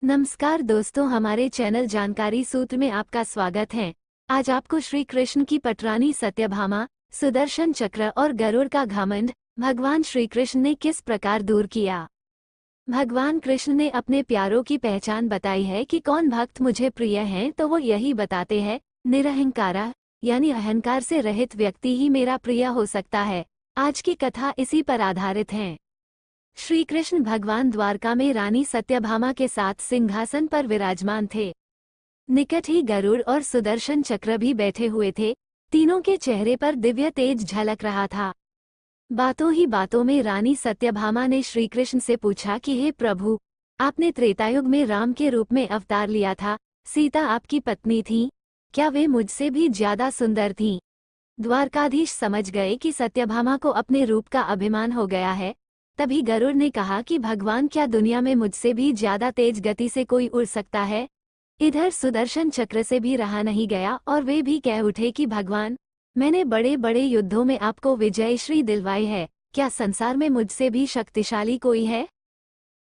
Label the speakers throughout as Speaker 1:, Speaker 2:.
Speaker 1: नमस्कार दोस्तों, हमारे चैनल जानकारी सूत्र में आपका स्वागत है। आज आपको श्री कृष्ण की पटरानी सत्यभामा, सुदर्शन चक्र और गरुड़ का घमंड भगवान श्री कृष्ण ने किस प्रकार दूर किया। भगवान कृष्ण ने अपने प्यारों की पहचान बताई है कि कौन भक्त मुझे प्रिय हैं, तो वो यही बताते हैं, निरहंकारा यानी अहंकार से रहित व्यक्ति ही मेरा प्रिय हो सकता है। आज की कथा इसी पर आधारित है। श्री कृष्ण भगवान द्वारका में रानी सत्यभामा के साथ सिंहासन पर विराजमान थे। निकट ही गरुड़ और सुदर्शन चक्र भी बैठे हुए थे। तीनों के चेहरे पर दिव्य तेज झलक रहा था। बातों ही बातों में रानी सत्यभामा ने श्री कृष्ण से पूछा कि हे प्रभु, आपने त्रेतायुग में राम के रूप में अवतार लिया था। सीता आपकी पत्नी थी, क्या वे मुझसे भी ज्यादा सुंदर थीं? द्वारकाधीश समझ गए कि सत्यभामा को अपने रूप का अभिमान हो गया है। तभी गरुड़ ने कहा कि भगवान, क्या दुनिया में मुझसे भी ज्यादा तेज गति से कोई उड़ सकता है? इधर सुदर्शन चक्र से भी रहा नहीं गया और वे भी कह उठे कि भगवान, मैंने बड़े बड़े युद्धों में आपको विजयश्री दिलवाई है, क्या संसार में मुझसे भी शक्तिशाली कोई है?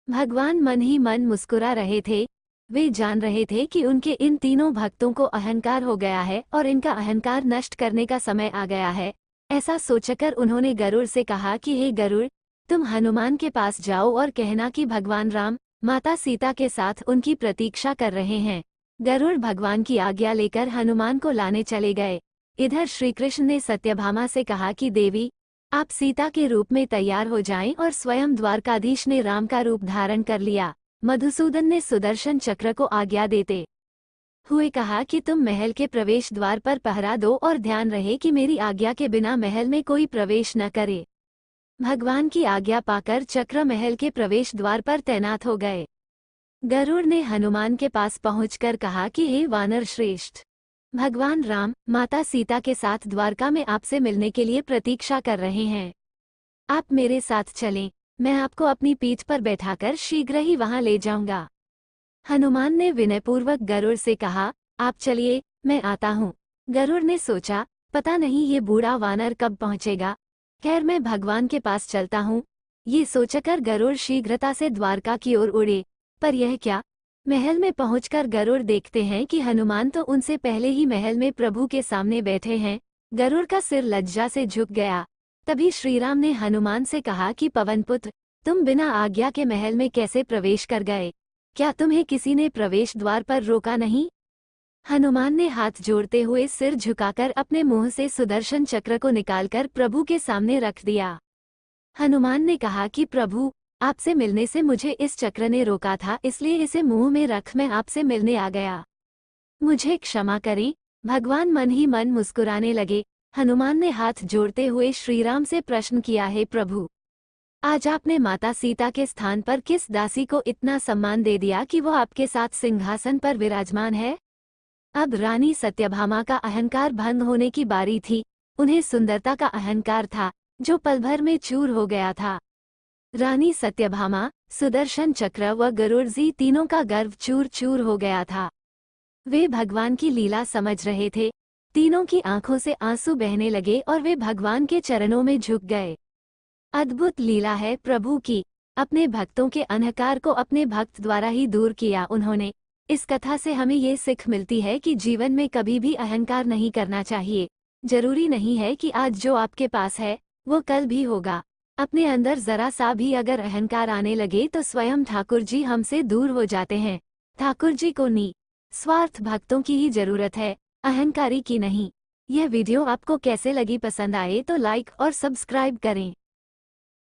Speaker 1: भगवान मन ही मन मुस्कुरा रहे थे। वे जान रहे थे कि उनके इन तीनों भक्तों को अहंकार हो गया है और इनका अहंकार नष्ट करने का समय आ गया है। ऐसा सोचकर उन्होंने गरुड़ से कहा कि हे गरुड़, तुम हनुमान के पास जाओ और कहना कि भगवान राम माता सीता के साथ उनकी प्रतीक्षा कर रहे हैं। गरुड़ भगवान की आज्ञा लेकर हनुमान को लाने चले गए। इधर श्री कृष्ण ने सत्यभामा से कहा कि देवी, आप सीता के रूप में तैयार हो जाएं, और स्वयं द्वारकाधीश ने राम का रूप धारण कर लिया। मधुसूदन ने सुदर्शन चक्र को आज्ञा देते हुए कहा कि तुम महल के प्रवेश द्वार पर पहरा दो और ध्यान रहे कि मेरी आज्ञा के बिना महल में कोई प्रवेश न करे। भगवान की आज्ञा पाकर चक्र महल के प्रवेश द्वार पर तैनात हो गए। गरुड़ ने हनुमान के पास पहुंचकर कहा कि हे वानर श्रेष्ठ, भगवान राम माता सीता के साथ द्वारका में आपसे मिलने के लिए प्रतीक्षा कर रहे हैं। आप मेरे साथ चलें, मैं आपको अपनी पीठ पर बैठाकर शीघ्र ही वहां ले जाऊंगा। हनुमान ने विनयपूर्वक गरुड़ से कहा, आप चलिए, मैं आता हूँ। गरुड़ ने सोचा, पता नहीं ये बूढ़ा वानर कब पहुंचेगा, खैर मैं भगवान के पास चलता हूँ। ये सोचकर गरुड़ शीघ्रता से द्वारका की ओर उड़े। पर यह क्या, महल में पहुंचकर गरुड़ देखते हैं कि हनुमान तो उनसे पहले ही महल में प्रभु के सामने बैठे हैं। गरुड़ का सिर लज्जा से झुक गया। तभी श्रीराम ने हनुमान से कहा कि पवनपुत्र, तुम बिना आज्ञा के महल में कैसे प्रवेश कर गए? क्या तुम्हें किसी ने प्रवेश द्वार पर रोका नहीं? हनुमान ने हाथ जोड़ते हुए सिर झुकाकर अपने मुंह से सुदर्शन चक्र को निकालकर प्रभु के सामने रख दिया। हनुमान ने कहा कि प्रभु, आपसे मिलने से मुझे इस चक्र ने रोका था, इसलिए इसे मुंह में रख मैं आपसे मिलने आ गया। मुझे क्षमा करें। भगवान मन ही मन मुस्कुराने लगे। हनुमान ने हाथ जोड़ते हुए श्रीराम से प्रश्न किया, हे प्रभु, आज आपने माता सीता के स्थान पर किस दासी को इतना सम्मान दे दिया कि वो आपके साथ सिंहासन पर विराजमान है? अब रानी सत्यभामा का अहंकार भंग होने की बारी थी। उन्हें सुंदरता का अहंकार था, जो पल भर में चूर हो गया था। रानी सत्यभामा, सुदर्शन चक्र व गरुड़ जी तीनों का गर्व चूर चूर हो गया था। वे भगवान की लीला समझ रहे थे। तीनों की आंखों से आंसू बहने लगे और वे भगवान के चरणों में झुक गए। अद्भुत लीला है प्रभु की। अपने भक्तों के अहंकार को अपने भक्त द्वारा ही दूर किया उन्होंने। इस कथा से हमें ये सीख मिलती है कि जीवन में कभी भी अहंकार नहीं करना चाहिए। जरूरी नहीं है कि आज जो आपके पास है वो कल भी होगा। अपने अंदर जरा सा भी अगर अहंकार आने लगे तो स्वयं ठाकुर जी हमसे दूर हो जाते हैं। ठाकुर जी को स्वार्थ भक्तों की ही जरूरत है, अहंकारी की नहीं। यह वीडियो आपको कैसे लगी? पसंद आए तो लाइक और सब्सक्राइब करें।